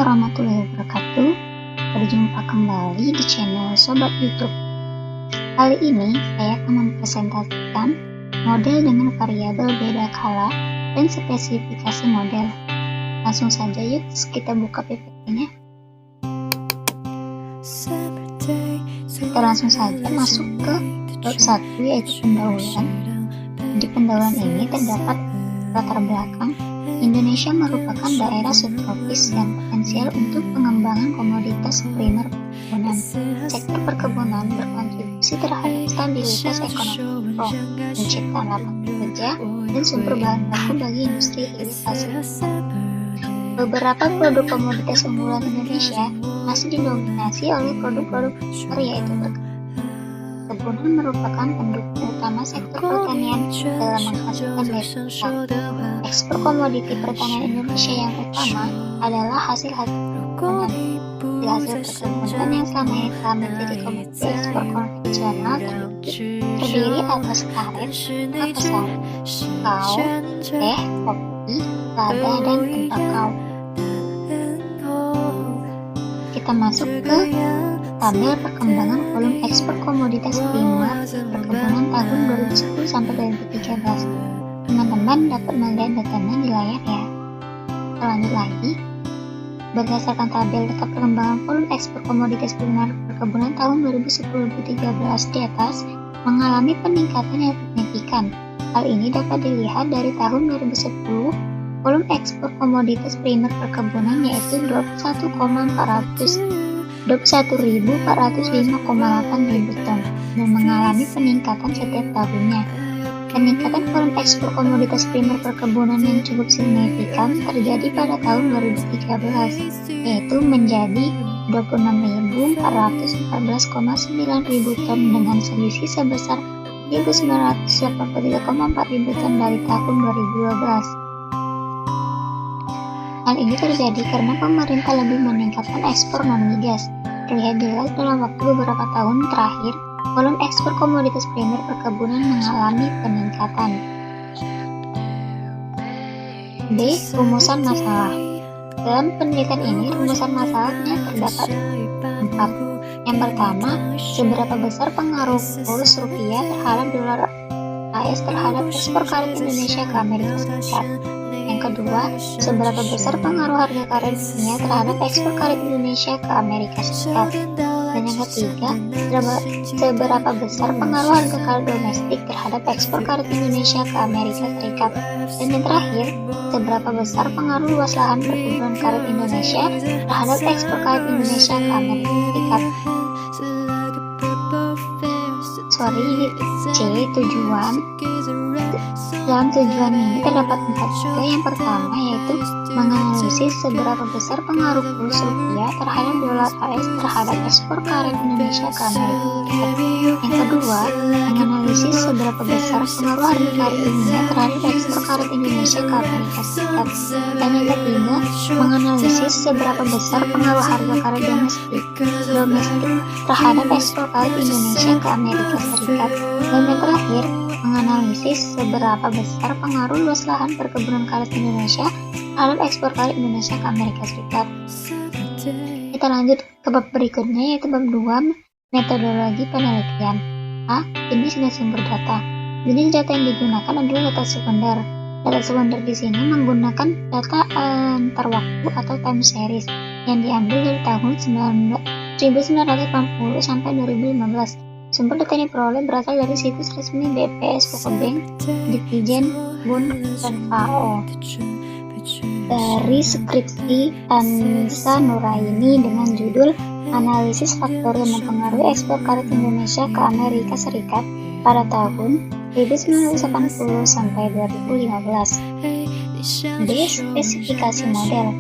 warahmatullahi wabarakatuh. Berjumpa kembali di channel Sobat YouTube. Kali ini saya akan mempresentasikan model dengan variabel beda kala dan spesifikasi model. Langsung saja yuk kita buka PPT-nya. Kita langsung saja masuk ke bab 1, yaitu pendahuluan. Di pendahuluan ini terdapat latar belakang. Indonesia merupakan daerah subtropis yang potensial untuk pengembangan komoditas primer perkebunan. Sektor perkebunan berkontribusi terhadap stabilitas ekonomi mikro, menciptakan lapangan kerja, dan sumber bahan baku bagi industri hilir hasil. Beberapa produk komoditas unggulan Indonesia masih didominasi oleh produk-produk ekspor, yaitu perkebunan merupakan pendukung utama sektor pertanian dalam menghasilkan devisa. Ekspor komoditi pertanian Indonesia yang utama adalah hasil-hasil perkebunan yang selama ini telah menjadi komoditi ekspor konvensional terdiri atas karet, kelapa sawit, kakao, teh, kopi, lada, dan tembakau. Kita masuk ke tabel perkembangan volume ekspor komoditas primer perkebunan tahun 2010 sampai 2013. Teman-teman dapat melihat datanya di layar ya. Kita lanjut lagi. Berdasarkan tabel data perkembangan volume ekspor komoditas primer perkebunan tahun 2010-2013 di atas mengalami peningkatan yang signifikan. Hal ini dapat dilihat dari tahun 2010 volume ekspor komoditas primer perkebunan yaitu 21.405,8 ribu ton dan mengalami peningkatan setiap tahunnya. Peningkatan volume ekspor komoditas primer perkebunan yang cukup signifikan terjadi pada tahun 2013, yaitu menjadi 26.414,9 ribu ton dengan selisih sebesar 1.983,4 ribu ton dari tahun 2012. Hal ini terjadi karena pemerintah lebih meningkatkan ekspor non-migas. Terlihat jelas dalam waktu beberapa tahun terakhir, volume ekspor komoditas primer perkebunan mengalami peningkatan. B. Rumusan masalah. Dalam penelitian ini, rumusan masalahnya terdapat 4. Yang pertama, seberapa besar pengaruh kurs rupiah terhadap dolar AS terhadap ekspor karet Indonesia ke Amerika Serikat. Yang kedua, seberapa besar pengaruh harga karet dunia terhadap ekspor karet Indonesia ke Amerika Serikat. Dan yang ketiga, seberapa besar pengaruh harga karet domestik terhadap ekspor karet Indonesia ke Amerika Serikat. Dan yang terakhir, seberapa besar pengaruh luas lahan perkebunan karet Indonesia terhadap ekspor karet Indonesia ke Amerika Serikat. C. Tujuan. Dalam tujuan ini terdapat 4 juga. Yang pertama yaitu menganalisis seberapa besar pengaruh kurs rupiah terhadap dolar AS terhadap ekspor karet Indonesia ke Amerika Serikat. Yang kedua, menganalisis seberapa besar pengaruh harga karet dunia terhadap ekspor karet Indonesia ke Amerika Serikat. Dan yang ketiga, menganalisis seberapa besar pengaruh harga karet domestik terhadap ekspor karet Indonesia ke Amerika Serikat. Dan yang terakhir, menganalisis seberapa besar pengaruh luas lahan perkebunan karet Indonesia terhadap ekspor karet Indonesia ke Amerika Serikat. Kita lanjut ke bab berikutnya, yaitu bab 2, metodologi penelitian. A. Jenis dan sumber data. Jenis data yang digunakan adalah data sekunder. Data sekunder di sini menggunakan data antar waktu atau time series yang diambil dari tahun 1980 sampai 2015. Sumber data yang diperoleh berasal dari situs resmi BPS, Fokobank, Ditjen, BUN, dan FAO. Dari skripsi Anissa Nuraini dengan judul Analisis Faktor yang Mempengaruhi Ekspor Karet Indonesia ke Amerika Serikat pada tahun 1980 sampai 2015. B. Spesifikasi model.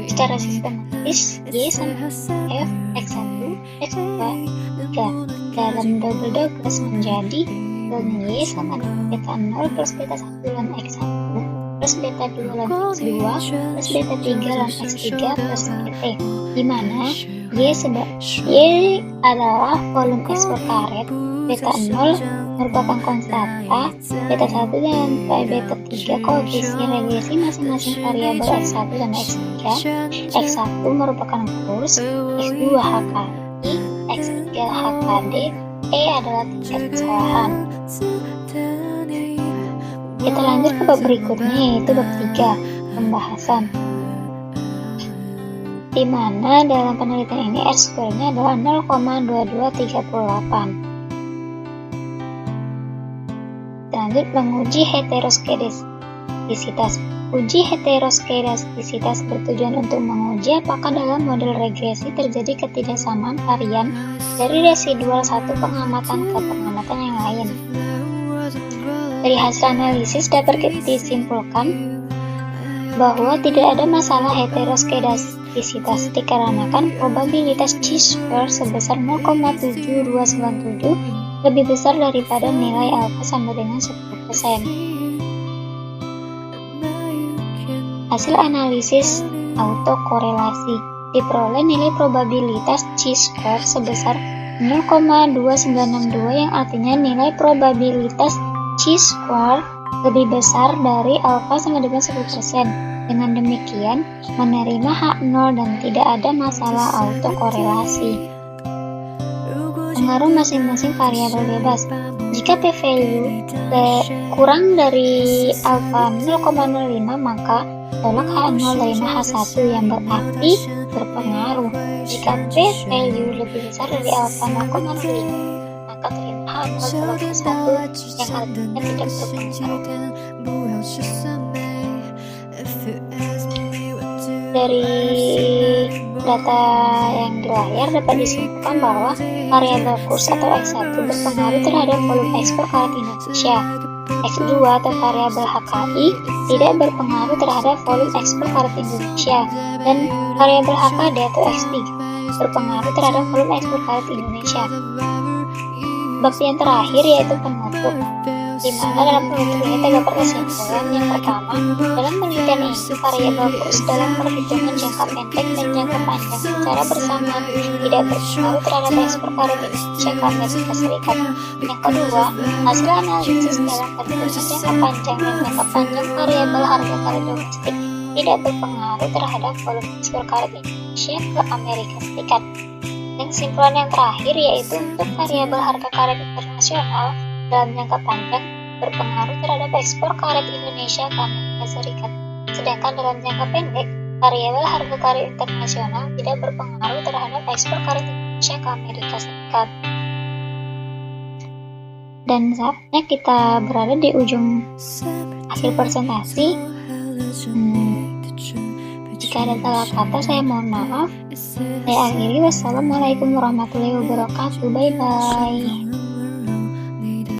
Secara sistematis, Y sama F, X1, X2, 3. Dalam double Douglas menjadi Y sama beta 0 plus beta 1 dan X1 plus beta 2 ln X2 plus beta 3 ln X3 plus PT, di mana Y adalah volume ekspor karet, beta 0 merupakan konstanta, beta 1 dan beta 3 koefisien regresi masing-masing variabel X1 dan X3, X1 merupakan kurs, X2 HKI, X3 HKD, E adalah tingkat kesalahan. Kita lanjut ke bab berikutnya, yaitu bab 3, pembahasan, di mana dalam penelitian ini R-square-nya adalah 0,2238. Lanjut menguji heteroskedastisitas. Uji heteroskedastisitas bertujuan untuk menguji apakah dalam model regresi terjadi ketidaksamaan varian dari residual satu pengamatan ke pengamatan yang lain. Dari hasil analisis dapat disimpulkan bahwa tidak ada masalah heteroskedastisitas dikarenakan probabilitas chi-square sebesar 0,7297 lebih besar daripada nilai alfa sama dengan 10%. Hasil analisis autokorelasi diperoleh nilai probabilitas chi-square sebesar 0,2962 yang artinya nilai probabilitas chi-square lebih besar dari alfa sama dengan 10%. Dengan demikian, menerima H0 dan tidak ada masalah autokorelasi. Pengaruh masing-masing variabel bebas. Jika p-value kurang dari alfa 0,05, maka tolak H0 terima H1 yang berarti berpengaruh. Jika p-value lebih besar dari alfa 0,05, maka terima H0 tolak H1 yang artinya tidak berpengaruh. Dari data yang di layar dapat disimpulkan bahwa variabel kurs atau X1 berpengaruh terhadap volume ekspor karet Indonesia. X2 atau variabel HKI tidak berpengaruh terhadap volume ekspor karet Indonesia, dan variabel HKD atau X3 berpengaruh terhadap volume ekspor karet Indonesia. Bab yang terakhir yaitu penutup, di mana dalam penutup ini terdapat kesimpulan. Yang pertama, dalam penelitian ini variabel kurs dalam perhitungan jangka pendek dan jangka panjang secara bersamaan tidak berpengaruh terhadap ekspor karet Indonesia ke Amerika Serikat. Yang kedua, hasil analisis dalam perhitungan jangka panjang dan jangka panjang variabel harga karet domestik tidak berpengaruh terhadap volume ekspor karet Indonesia ke Amerika Serikat. Dan kesimpulan yang terakhir yaitu untuk variabel harga karet internasional dalam jangka panjang berpengaruh terhadap ekspor karet Indonesia ke Amerika Serikat. Sedangkan dalam jangka pendek, variabel harga karet internasional tidak berpengaruh terhadap ekspor karet Indonesia ke Amerika Serikat. Dan saatnya kita berada di ujung akhir presentasi. Jika ada salah kata, saya mohon maaf. Saya akhiri. Wassalamualaikum warahmatullahi wabarakatuh. Bye bye.